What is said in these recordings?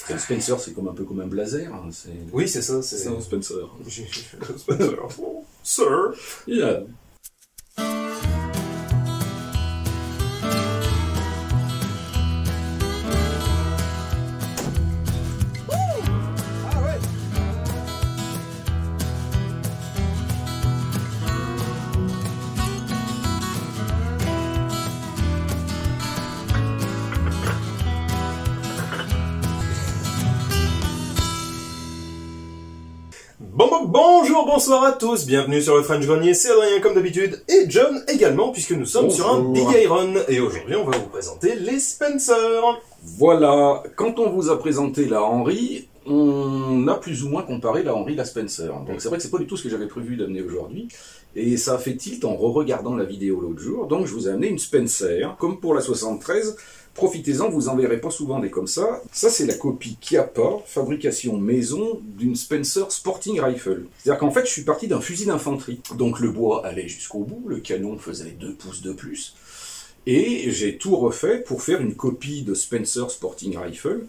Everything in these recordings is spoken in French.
Le Spencer, c'est comme un peu comme un blazer. Hein, oui, c'est ça. C'est un Spencer. Spencer. Sir. Yeah. Bonjour, bonsoir à tous, bienvenue sur le French Grenier, c'est Adrien comme d'habitude, et John également, puisque nous sommes sur un Big Iron, et aujourd'hui on va vous présenter les Spencer. Voilà, quand on vous a présenté la Henry, on a plus ou moins comparé la Henry et la Spencer. Donc c'est vrai que c'est pas du tout ce que j'avais prévu d'amener aujourd'hui, et ça a fait tilt en re-regardant la vidéo l'autre jour, donc je vous ai amené une Spencer, comme pour la 73, profitez-en, vous en verrez pas souvent des comme ça. Ça, c'est la copie Chiappa, fabrication maison, d'une Spencer Sporting Rifle. C'est-à-dire qu'en fait, je suis parti d'un fusil d'infanterie. Donc le bois allait jusqu'au bout, le canon faisait 2 pouces de plus. Et j'ai tout refait pour faire une copie de Spencer Sporting Rifle,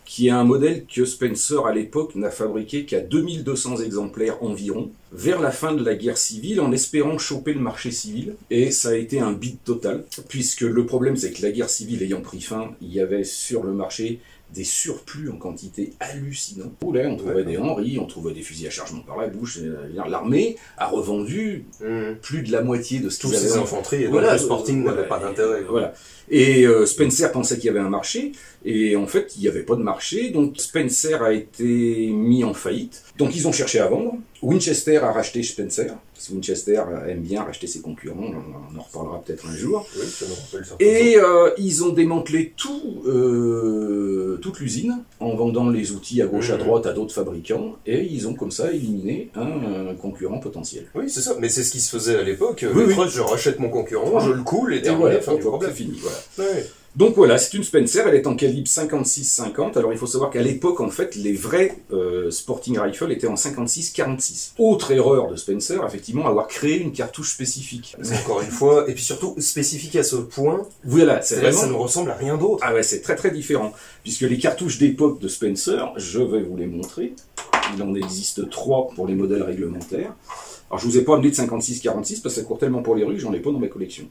qui est un modèle que Spencer, à l'époque, n'a fabriqué qu'à 2200 exemplaires environ, vers la fin de la guerre civile, en espérant choper le marché civil. Et ça a été un bide total, puisque le problème, c'est que la guerre civile ayant pris fin, il y avait sur le marché des surplus en quantité hallucinante. Là, on trouvait des Henry, on trouvait des fusils à chargement par la bouche. L'armée a revendu plus de la moitié de ce qu'ils avaient. Tous ces infanteries, et voilà, donc le Sporting n'avait pas d'intérêt. Voilà. Et Spencer pensait qu'il y avait un marché, et en fait, il n'y avait pas de marché, donc Spencer a été mis en faillite. Donc ils ont cherché à vendre. Winchester a racheté Spencer, parce que Winchester aime bien racheter ses concurrents, on en reparlera peut-être un jour. Oui, ça nous rappelle certains. Et ils ont démantelé toute l'usine, en vendant les outils à gauche à droite à d'autres fabricants, et ils ont comme ça éliminé un concurrent potentiel. Oui, c'est ça, mais c'est ce qui se faisait à l'époque. Oui, oui. Je rachète mon concurrent, je le coule, et terminé, voilà, fin du problème. c'est fini, voilà. Ouais. Donc voilà, c'est une Spencer, elle est en calibre 56-50. Alors il faut savoir qu'à l'époque, en fait, les vrais Sporting Rifle étaient en 56-46. Autre erreur de Spencer, effectivement, avoir créé une cartouche spécifique. Encore une fois, et puis surtout spécifique à ce point. Voilà, c'est vraiment... Ça ne ressemble à rien d'autre. Ah ouais, c'est très très différent. Puisque les cartouches d'époque de Spencer, je vais vous les montrer. Il en existe 3 pour les modèles réglementaires. Alors je vous ai pas amené de 56-46 parce que ça court tellement pour les rues que j'en ai pas dans ma collection.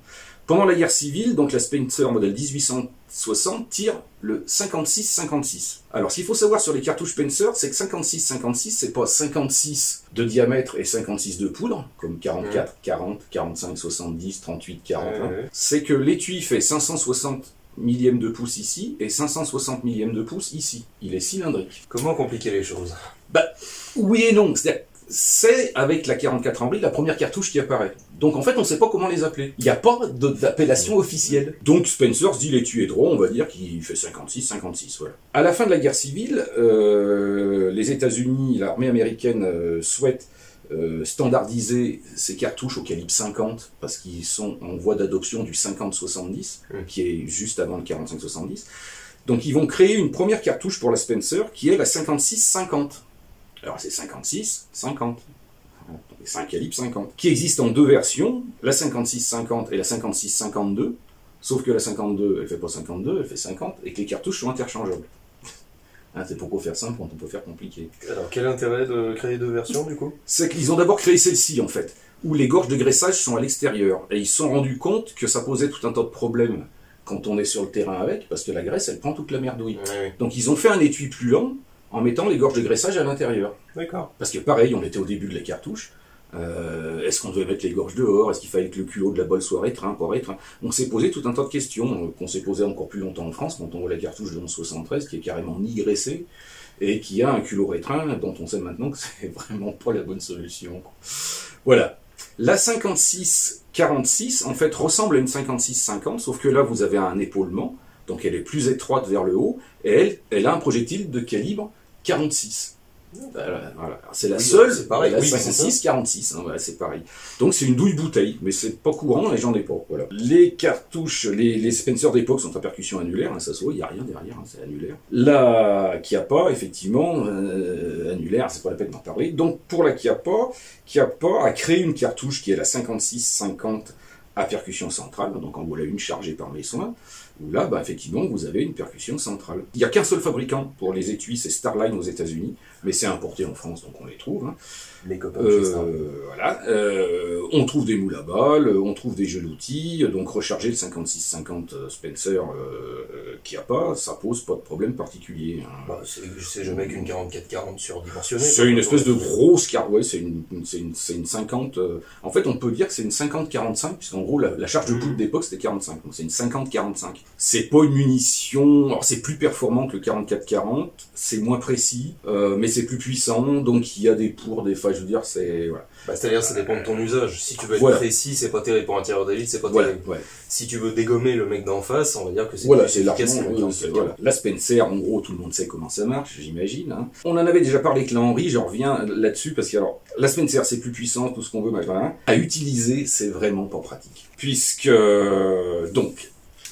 Pendant la guerre civile, donc la Spencer modèle 1860 tire le 56-56. Alors ce qu'il faut savoir sur les cartouches Spencer, c'est que 56-56, c'est pas 56 de diamètre et 56 de poudre, comme 44, 40, 45, 70, 38, 40. C'est que l'étui fait 560 millième de pouce ici et 560 millième de pouce ici. Il est cylindrique. Comment compliquer les choses? Bah, oui et non. C'est avec la 44 Henry la première cartouche qui apparaît. Donc en fait on ne sait pas comment les appeler. Il n'y a pas d'appellation officielle. Donc Spencer se dit l'étui est droit, on va dire qu'il fait 56-56. Voilà. À la fin de la guerre civile, les États-Unis, l'armée américaine souhaite standardiser ces cartouches au calibre 50 parce qu'ils sont en voie d'adoption du 50-70 qui est juste avant le 45-70. Donc ils vont créer une première cartouche pour la Spencer qui est la 56-50. Alors c'est 56-50, c'est un calibre 50, qui existe en 2 versions, la 56-50 et la 56-52, sauf que la 52, elle fait pas 52, elle fait 50, et que les cartouches sont interchangeables. Hein, c'est pourquoi faire simple quand on peut faire compliqué. Alors quel intérêt de créer 2 versions du coup? C'est qu'ils ont d'abord créé celle-ci en fait, où les gorges de graissage sont à l'extérieur, et ils se sont rendus compte que ça posait tout un tas de problèmes quand on est sur le terrain avec, parce que la graisse elle prend toute la merdouille. Oui. Donc ils ont fait un étui plus lent, en mettant les gorges de graissage à l'intérieur. D'accord. Parce que pareil, on était au début de la cartouche. Est-ce qu'on devait mettre les gorges dehors? Est-ce qu'il fallait que le culot de la balle soit rétreint, pas rétreint? On s'est posé tout un tas de questions qu'on s'est posé encore plus longtemps en France quand on voit la cartouche de 1173 qui est carrément ni graissée et qui a un culot rétreint dont on sait maintenant que c'est vraiment pas la bonne solution. Voilà. La 56-46 en fait ressemble à une 56-50 sauf que là vous avez un épaulement. Donc elle est plus étroite vers le haut, et elle a un projectile de calibre 46. Voilà. C'est la seule, c'est pareil. la 56-46, hein, voilà, c'est pareil. Donc c'est une douille bouteille, mais c'est pas courant et j'en ai pas. Voilà. Les cartouches, les Spencer d'époque sont à percussion annulaire, hein, ça se voit, il n'y a rien derrière, hein, c'est annulaire. La Chiappa, effectivement, annulaire, c'est pas la peine d'en parler. Donc pour la Chiappa a créé une cartouche qui est la 56-50 à percussion centrale, donc en voilà une chargée par mes soins, où là, bah, effectivement, vous avez une percussion centrale. Il n'y a qu'un seul fabricant pour les étuis, c'est Starline aux États-Unis, mais c'est importé en France, donc on les trouve. Hein. Les copains chez Star. Voilà. On trouve des moules à balles, on trouve des jeux d'outils, donc recharger le 5650 Spencer qu'il n'y a pas, ça pose pas de problème particulier. Hein. Bah, c'est jamais qu'une 4440 surdimensionnée. C'est une espèce de grosse carte, ouais, c'est une 50. En fait, on peut dire que c'est une 50-45, puisqu'en gros, la charge de poudre d'époque c'était 45, donc c'est une 50-45. C'est pas une munition, alors c'est plus performant que le 44-40, c'est moins précis, mais c'est plus puissant, donc il y a des pour, des failles, je veux dire, c'est. Voilà. Bah, c'est-à-dire, ça dépend de ton usage. Si tu veux être précis, c'est pas terrible pour un tireur d'élite, c'est pas terrible. Ouais. Si tu veux dégommer le mec d'en face, on va dire que c'est plus efficace. Voilà. La Spencer, en gros, tout le monde sait comment ça marche, j'imagine. Hein. On en avait déjà parlé avec la Henry, je reviens là-dessus, parce que alors, la Spencer, c'est plus puissant, tout ce qu'on veut, machin. À utiliser, c'est vraiment pas pratique. Puisque, donc,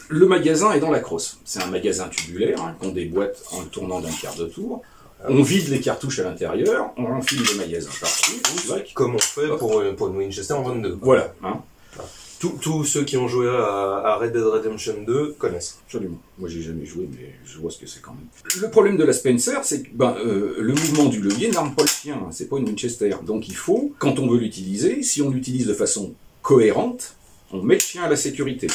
le magasin est dans la crosse. C'est un magasin tubulaire, hein, qu'on déboîte en le tournant d'un quart de tour. On vide les cartouches à l'intérieur, on enfile le magasin par-dessus. Comme on fait pour une Winchester en 22. Voilà. Hein. Tous ceux qui ont joué à Red Dead Redemption 2 connaissent. Absolument. Moi, j'ai jamais joué, mais je vois ce que c'est quand même. Le problème de la Spencer, c'est que le mouvement du levier n'arme pas le chien. Hein. C'est pas une Winchester. Donc il faut, quand on veut l'utiliser, si on l'utilise de façon cohérente, on met le chien à la sécurité.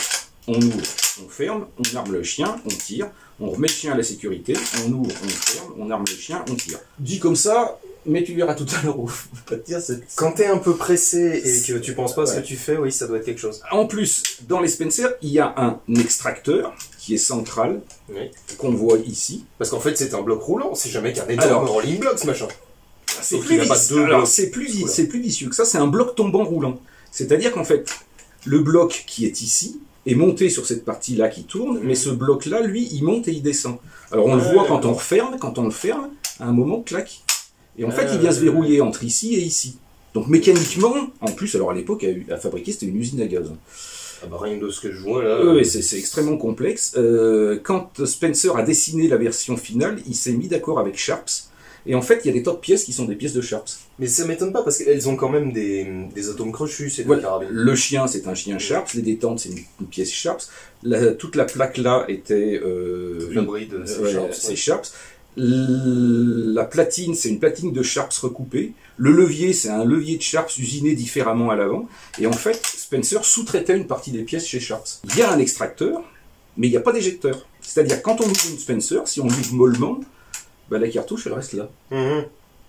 On ouvre, on ferme, on arme le chien, on tire. On remet le chien à la sécurité, on ouvre, on ferme, on arme le chien, on tire. Dit comme ça, mais tu verras tout à l'heure où pas te dire. Quand t'es un peu pressé et que tu penses pas à ce que tu fais, oui, ça doit être quelque chose. En plus, dans les Spencer, il y a un extracteur qui est central, qu'on voit ici. Parce qu'en fait, c'est un bloc roulant, c'est jamais qu'un énorme rolling block, ce machin. C'est plus vicieux que ça, c'est un bloc tombant roulant. C'est-à-dire qu'en fait, le bloc qui est ici, est monté sur cette partie-là qui tourne, mais ce bloc-là, lui, il monte et il descend. Alors on le voit quand on le ferme, à un moment, clac. Et en fait, il vient se verrouiller entre ici et ici. Donc mécaniquement, en plus, alors à l'époque, à fabriquer, c'était une usine à gaz. Ah bah rien de ce que je vois là. Oui, c'est extrêmement complexe. Quand Spencer a dessiné la version finale, il s'est mis d'accord avec Sharps. Et en fait, il y a des tas de pièces qui sont des pièces de Sharps. Mais ça m'étonne pas parce qu'elles ont quand même des atomes crochus, c'est carabines. Le chien, c'est un chien Sharps. Les détentes, c'est une pièce Sharps. Toute la plaque là était c'est Sharps. La platine, c'est une platine de Sharps recoupée. Le levier, c'est un levier de Sharps usiné différemment à l'avant. Et en fait, Spencer sous-traitait une partie des pièces chez Sharps. Il y a un extracteur, mais il n'y a pas d'éjecteur. C'est-à-dire, quand on ouvre une Spencer, si on l'ouvre mollement, la cartouche, elle reste là.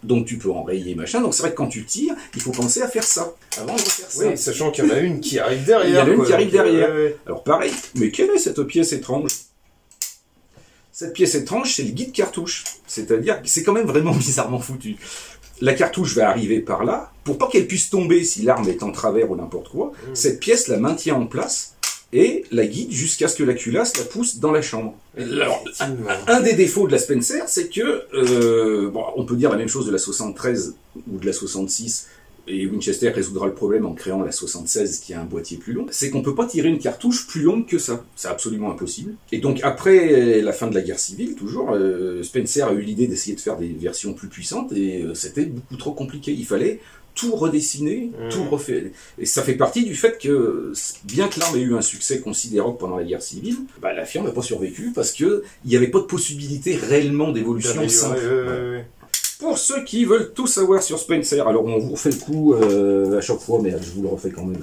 Donc tu peux enrayer, machin. Donc c'est vrai que quand tu tires, il faut penser à faire ça, avant de faire ça. Oui, sachant qu'il y en a une qui arrive derrière. Il y en a une qui arrive derrière. Alors pareil, mais quelle est cette pièce étrange? Cette pièce étrange, c'est le guide cartouche. C'est-à-dire que c'est quand même vraiment bizarrement foutu. La cartouche va arriver par là, pour pas qu'elle puisse tomber si l'arme est en travers ou n'importe quoi, cette pièce la maintient en place, et la guide jusqu'à ce que la culasse la pousse dans la chambre. Alors, un des défauts de la Spencer, c'est que, on peut dire la même chose de la 73 ou de la 66, et Winchester résoudra le problème en créant la 76 qui a un boîtier plus long, c'est qu'on peut pas tirer une cartouche plus longue que ça. C'est absolument impossible. Et donc après la fin de la guerre civile, toujours, Spencer a eu l'idée d'essayer de faire des versions plus puissantes, et c'était beaucoup trop compliqué. Il fallait tout redessiner, tout refaire. Et ça fait partie du fait que, bien que l'arme ait eu un succès considérable pendant la guerre civile, la firme n'a pas survécu parce qu'il n'y avait pas de possibilité réellement d'évolution simple. Pour ceux qui veulent tout savoir sur Spencer, alors on vous refait le coup à chaque fois, mais je vous le refais quand même.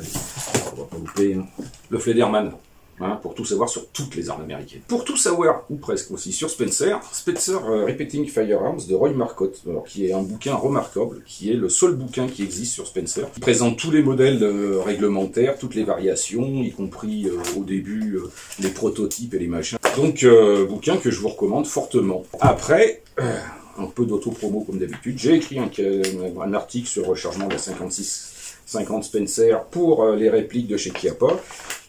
On va pas louper. Hein. Le Flederman. Pour tout savoir sur toutes les armes américaines. Pour tout savoir, ou presque aussi, sur Spencer, Repeating Firearms de Roy Marcotte, qui est un bouquin remarquable, qui est le seul bouquin qui existe sur Spencer. Il présente tous les modèles réglementaires, toutes les variations, y compris au début les prototypes et les machins. Donc, bouquin que je vous recommande fortement. Après, un peu d'auto-promo comme d'habitude, j'ai écrit un article sur le rechargement de la 5650 Spencer pour les répliques de chez Chiappa,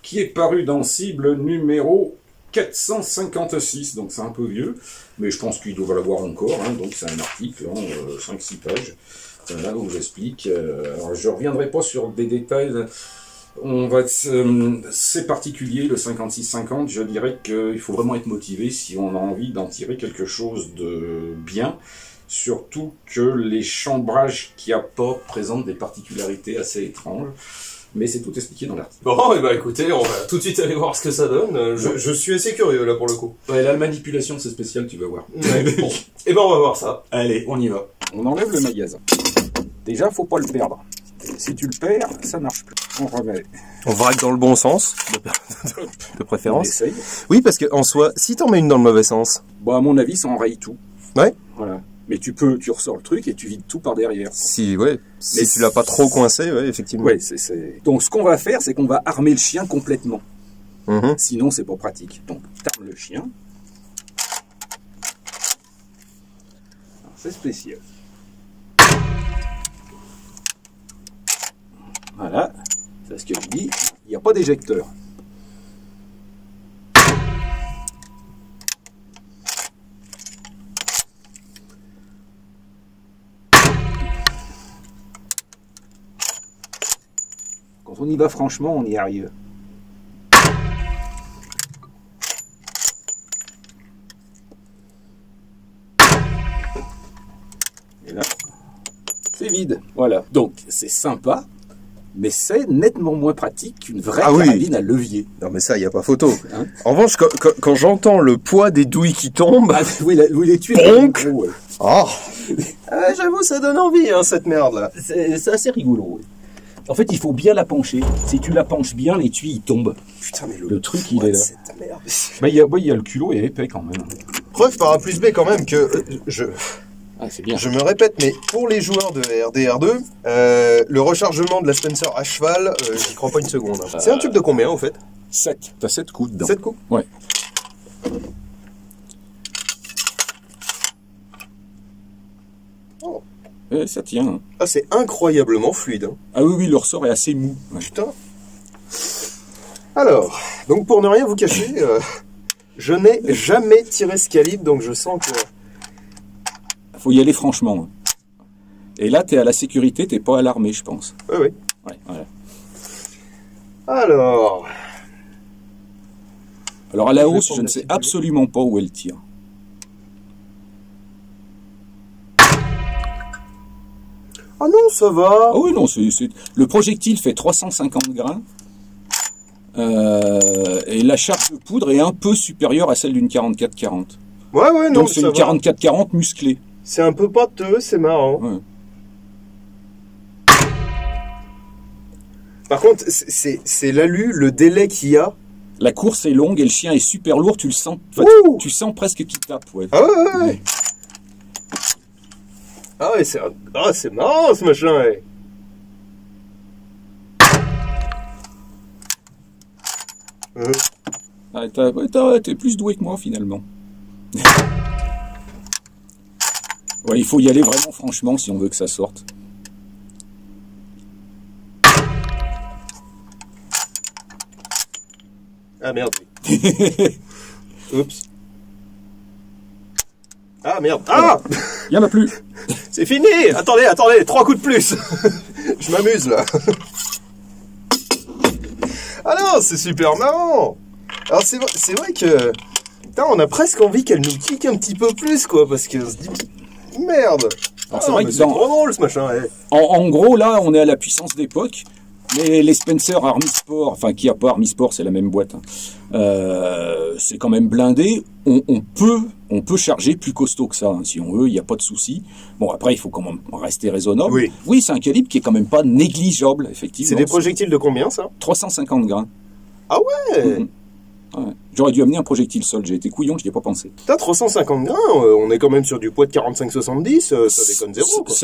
qui est paru dans Cible numéro 456, donc c'est un peu vieux, mais je pense qu'il doit l'avoir encore, donc c'est un article en 5-6 pages, là où j'explique. Alors je ne reviendrai pas sur des détails, c'est particulier le 5650, je dirais qu'il faut vraiment être motivé si on a envie d'en tirer quelque chose de bien, surtout que les chambrages Chiappa présentent des particularités assez étranges. mais c'est tout expliqué dans l'article. Bon, et bah écoutez, on va tout de suite aller voir ce que ça donne. Je suis assez curieux là pour le coup. Ouais, la manipulation c'est spécial, tu vas voir. Ouais, bon. Et ben on va voir ça. Allez, on y va. On enlève le magasin. Déjà, faut pas le perdre. Si tu le perds, ça marche plus. On remet. On vraque dans le bon sens, de préférence. On essaye. Oui, parce que en soi, si t'en mets une dans le mauvais sens... Bon, à mon avis, ça enraye tout. Ouais. Voilà. Mais tu ressors le truc et tu vides tout par derrière. Si tu l'as pas trop coincé, ouais, effectivement. Ouais, Donc, ce qu'on va faire, c'est qu'on va armer le chien complètement. Mm-hmm. Sinon, c'est pas pratique. Donc, t'armes le chien. C'est spécial. Voilà. C'est ce que je dis. Il n'y a pas d'éjecteur. Quand on y va franchement, on y arrive. Et là, c'est vide. Voilà. Donc, c'est sympa, mais c'est nettement moins pratique qu'une vraie carabine à levier. Non, mais ça, il n'y a pas photo. Hein, en revanche, quand j'entends le poids des douilles qui tombent... Ah, oui, les tuer. Ouais. Oh. J'avoue, ça donne envie, hein, cette merde-là. C'est assez rigolo, ouais. En fait, il faut bien la pencher. Si tu la penches bien, l'étui, il tombe. Putain, mais le truc, il est là. Cette merde. Bah, il y a le culot et épais, quand même. Preuve par A plus B, quand même, que c'est bien. Je me répète, mais pour les joueurs de RDR2, le rechargement de la Spencer à cheval, j'y crois pas une seconde. Hein. C'est un tube de combien, au fait? 7. T'as 7 coups dedans. 7 coups? Ouais. Oh. Ça tient. Hein. Ah, c'est incroyablement fluide. Hein. Ah oui, le ressort est assez mou. Ouais. Putain. Alors, donc pour ne rien vous cacher, je n'ai jamais tiré ce calibre, donc je sens que... Faut y aller franchement. Et là, t'es à la sécurité, t'es pas à l'armée, je pense. Oui, oui. Ouais, voilà. Alors à la hausse, je ne sais absolument pas où elle tire. Ah non, ça va. Ah oui, non, le projectile fait 350 grains. Et la charge de poudre est un peu supérieure à celle d'une 44-40. Ouais, non. Donc c'est une 44-40 musclée. C'est un peu pâteux, c'est marrant. Ouais. Par contre, c'est l'alu, le délai qu'il y a. La course est longue et le chien est super lourd, tu le sens. Tu sens presque qu'il tape. Ouais. Ah ouais. Ah ouais, c'est marrant ce machin. Ouais. T'es plus doué que moi finalement. Ouais, il faut y aller vraiment franchement si on veut que ça sorte. Ah merde. Oups. Ah merde. Ah, il y en a plus. C'est fini. Attendez, 3 coups de plus. Je m'amuse là. Ah non, c'est super marrant. Alors c'est vrai que... Putain, on a presque envie qu'elle nous kick un petit peu plus, quoi, parce qu'on se dit... Merde. Alors c'est vrai que c'est trop drôle, ce machin. Ouais. En gros, là, on est à la puissance d'époque. Mais les Spencer Army Sport, enfin qui a pas Army Sport, c'est la même boîte. Hein. C'est quand même blindé. On peut charger plus costaud que ça, hein, si on veut. Il n'y a pas de souci. Bon, après, il faut quand même rester raisonnable. Oui, c'est un calibre qui est quand même pas négligeable, effectivement. C'est des projectiles de combien, ça? 350 grains. Ah ouais. Ouais. J'aurais dû amener un projectile sol, j'ai été couillon, je n'y ai pas pensé. T'as 350 grains, on est quand même sur du poids de 45-70, ça déconne zéro. Quoi.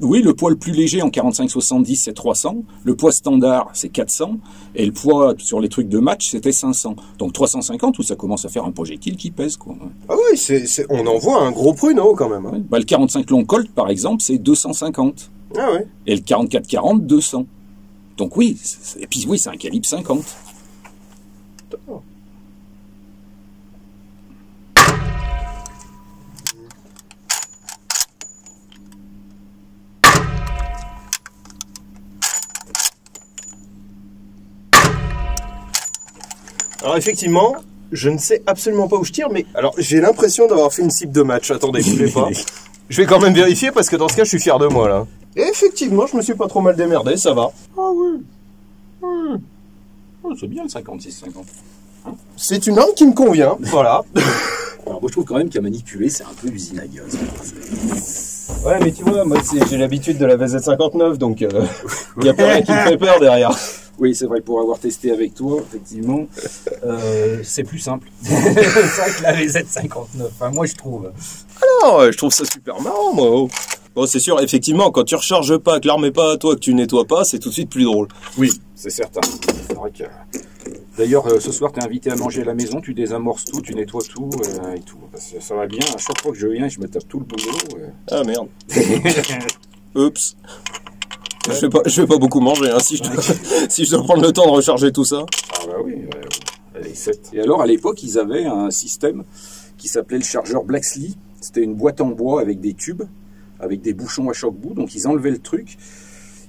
Oui, le poids le plus léger en 45-70 c'est 300, le poids standard c'est 400, et le poids sur les trucs de match c'était 500. Donc 350 où ça commence à faire un projectile qui pèse, quoi. Ah oui, on en voit un gros pruneau quand même. Hein. Ouais. Bah, le 45 long Colt par exemple c'est 250. Ah ouais. Et le 44-40 200. Donc oui, et puis oui c'est un calibre 50. Alors effectivement, je ne sais absolument pas où je tire, mais alors j'ai l'impression d'avoir fait une cible de match. Attendez, je ne sais pas. Je vais quand même vérifier parce que dans ce cas, je suis fier de moi là. Et effectivement, je me suis pas trop mal démerdé, ça va. Ah oui. Oh, c'est bien le 56-50. C'est une arme qui me convient, voilà. Alors moi je trouve quand même qu'à manipuler c'est un peu usine à gaz. Ouais, mais tu vois, moi j'ai l'habitude de la VZ59, donc il n'y a pas rien qui me fait peur derrière. Oui, c'est vrai, pour avoir testé avec toi, effectivement, c'est plus simple. C'est vrai que la VZ59, enfin, moi je trouve. Non, je trouve ça super marrant, moi. Bon, c'est sûr, effectivement, quand tu recharges pas, que l'arme n'est pas à toi, que tu nettoies pas, c'est tout de suite plus drôle. Oui, c'est certain. C'est vrai que... D'ailleurs, ce soir, tu es invité à manger à la maison, tu désamorces tout, tu nettoies tout et tout. Parce que ça va bien, à chaque fois que je viens, je me tape tout le boulot. Ah merde. Oups. Je vais pas beaucoup manger, hein, si je dois prendre le temps de recharger tout ça. Ah bah oui, allez, 7. Et alors, à l'époque, ils avaient un système qui s'appelait le chargeur Blacksley. C'était une boîte en bois avec des tubes, avec des bouchons à chaque bout. Donc, ils enlevaient le truc,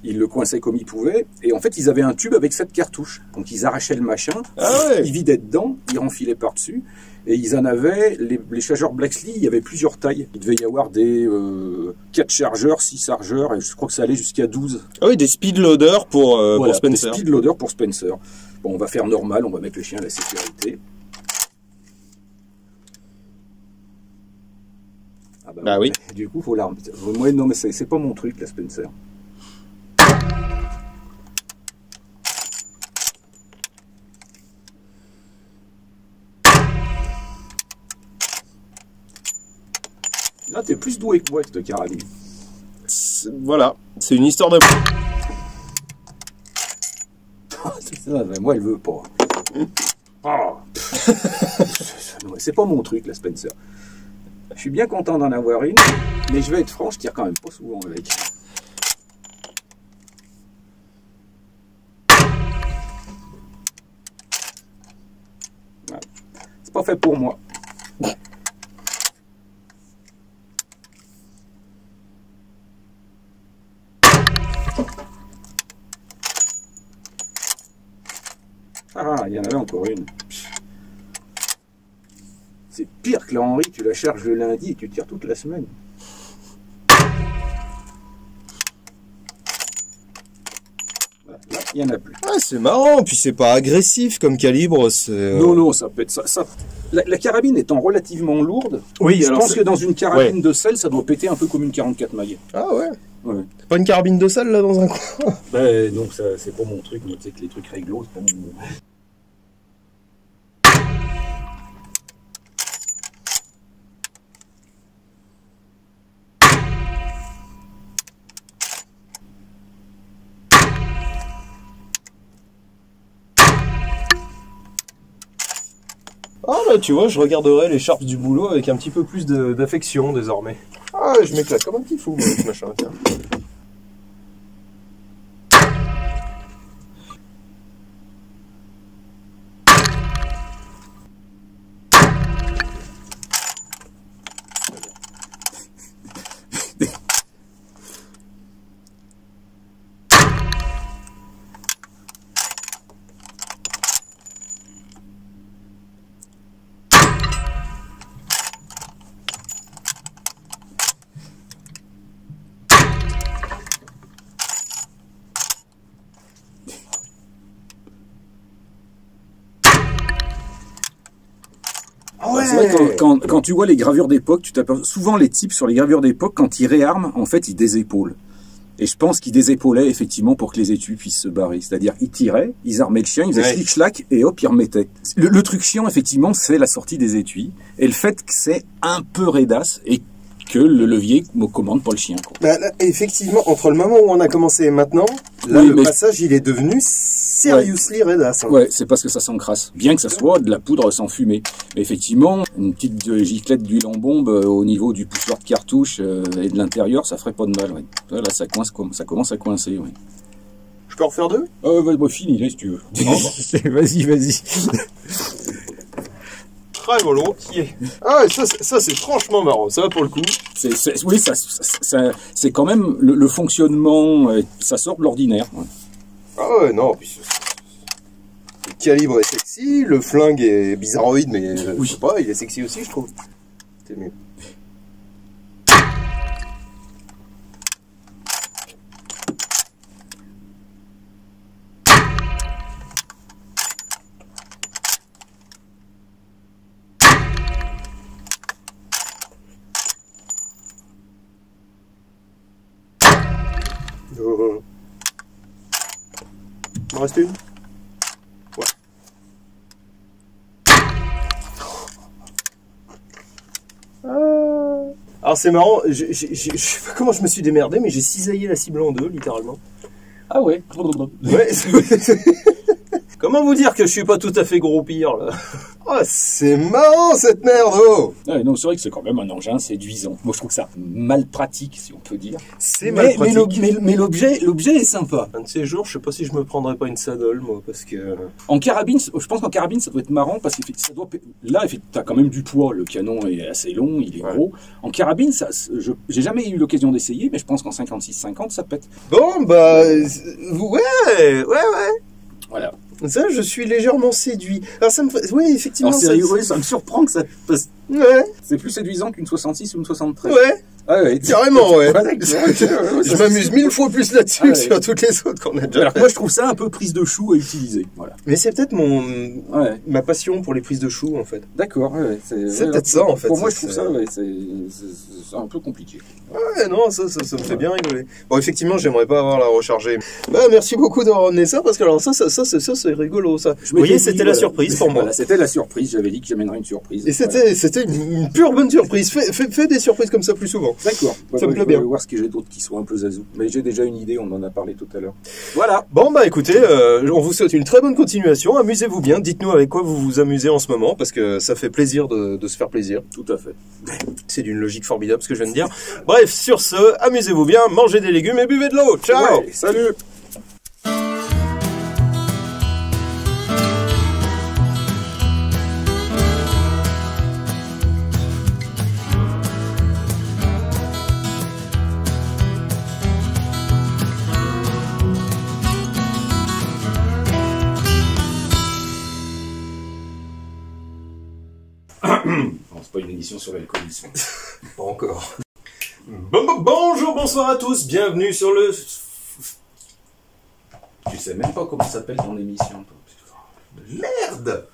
ils le coinçaient comme ils pouvaient. Et en fait, ils avaient un tube avec 7 cartouches. Donc, ils arrachaient le machin, ils vidaient dedans, ils renfilaient par-dessus. Et ils en avaient, les chargeurs Blacksley, il y avait plusieurs tailles. Il devait y avoir des 4 chargeurs, 6 chargeurs, et je crois que ça allait jusqu'à 12. Ah oui, des speed loaders pour Spencer. Des speed loaders pour Spencer. Bon, on va faire normal, on va mettre le chien à la sécurité. Ah bah oui. Du coup, faut l'arme. Moi, non, mais c'est pas mon truc, la Spencer. Là, t'es plus doué que moi avec cette carabine. Voilà, c'est une histoire de... C'est ça, mais moi, elle veut pas. C'est pas mon truc, la Spencer. Je suis bien content d'en avoir une, mais je vais être franc, je tire quand même pas souvent avec. C'est pas fait pour moi. Ah, il y en avait encore une. C'est pire que la Henry, tu la charges le lundi et tu tires toute la semaine. Là, il n'y en a plus. Ah, c'est marrant, puis c'est pas agressif comme calibre. Non, ça peut être ça. La carabine étant relativement lourde, oui, je pense que dans une carabine de sel, ça doit péter un peu comme une 44 mailles. Ah ouais. T'as pas une carabine de sel là dans un coin? Ben non, c'est pas mon truc, mais tu sais que les trucs réglos, c'est pas mon... Ah bah tu vois, je regarderai les Sharps du boulot avec un petit peu plus d'affection désormais. Ah, je m'éclate comme un petit fou, moi, avec ce machin. Tiens. C'est vrai que quand tu vois les gravures d'époque, tu t'aperçois souvent les types sur les gravures d'époque, quand ils réarment, en fait, ils désépaulent. Et je pense qu'ils désépaulaient effectivement pour que les étuis puissent se barrer. C'est-à-dire, ils tiraient, ils armaient le chien, ils faisaient schlick-schlack et hop, ils remettaient. Le truc chiant, effectivement, c'est la sortie des étuis et le fait que c'est un peu raidasse et que le levier me commande pas le chien. Quoi. Bah, là, effectivement, entre le moment où on a commencé et maintenant, là, le passage, il est devenu seriously raidasse. Hein. Ouais, c'est parce que ça s'encrasse. Bien que ça soit de la poudre sans fumée. Mais effectivement, une petite giclette d'huile en bombe au niveau du poussoir de cartouche et de l'intérieur, ça ferait pas de mal. Ouais. Là, ça commence à coincer. Ouais. Je peux en refaire deux? Fini, là, si tu veux. Vas-y. Très volontiers. Ah, ça c'est franchement marrant, ça pour le coup. Oui, c'est quand même le fonctionnement, ça sort de l'ordinaire. Ouais. Ah ouais, non, puis le calibre est sexy, le flingue est bizarroïde, mais je sais pas, il est sexy aussi, je trouve. C'est mieux. Il m'en reste une? Ouais. Alors c'est marrant, je sais pas comment je me suis démerdé, mais j'ai cisaillé la cible en deux, littéralement. Ah ouais. Ouais. Comment vous dire que je suis pas tout à fait gros pire, là? Oh, c'est marrant, cette merde, oh! Ouais, non, c'est vrai que c'est quand même un engin séduisant. Moi, je trouve ça mal pratique, si on peut dire. C'est mal pratique. Mais l'objet est sympa. Un de ces jours, je sais pas si je me prendrais pas une saddle, moi, parce que... En carabine, je pense qu'en carabine, ça doit être marrant, parce que ça doit... Là, t'as quand même du poids. Le canon est assez long, il est gros. En carabine, j'ai jamais eu l'occasion d'essayer, mais je pense qu'en 56-50, ça pète. Bon, bah... Ouais. Voilà. Ça, je suis légèrement séduit. Alors, ça me fait... Oui, effectivement... Alors, sérieux, ça me surprend que ça... Ouais. C'est plus séduisant qu'une 66 ou une 73. Ouais. Ah ouais. Carrément, ouais. Je m'amuse 1000 fois plus là-dessus que sur toutes les autres qu'on a déjà Alors fait. moi, je trouve ça un peu prise de chou à utiliser. Voilà. Mais c'est peut-être ma passion pour les prises de choux, en fait. D'accord, ouais. C'est peut-être ça, en fait. Pour moi, je trouve ça, ouais, c'est un peu compliqué. Ouais, non, ça me fait bien rigoler. Bon, effectivement, j'aimerais pas avoir la recharger. Bah, merci beaucoup d'avoir ramené ça, parce que alors ça c'est rigolo, ça. Vous voyez, c'était la surprise pour moi. Voilà, c'était la surprise. J'avais dit que j'amènerais une surprise. Et c'était une pure bonne surprise. Fais des surprises comme ça plus souvent. D'accord. Ça me plaît bien. Je vais voir ce que j'ai d'autres qui sont un peu zazou. Mais j'ai déjà une idée, on en a parlé tout à l'heure. Voilà. Bon, bah écoutez, on vous souhaite une très bonne continuation. Amusez-vous bien. Dites-nous avec quoi vous vous amusez en ce moment, parce que ça fait plaisir de se faire plaisir. Tout à fait. C'est d'une logique formidable ce que je viens de dire. Bref, sur ce, amusez-vous bien, mangez des légumes et buvez de l'eau. Ciao. Ouais, salut. Non, c'est pas une émission sur l'alcoolisme. Pas encore. Bonjour, bonsoir à tous, bienvenue sur le... Tu sais même pas comment s'appelle ton émission, toi. Merde!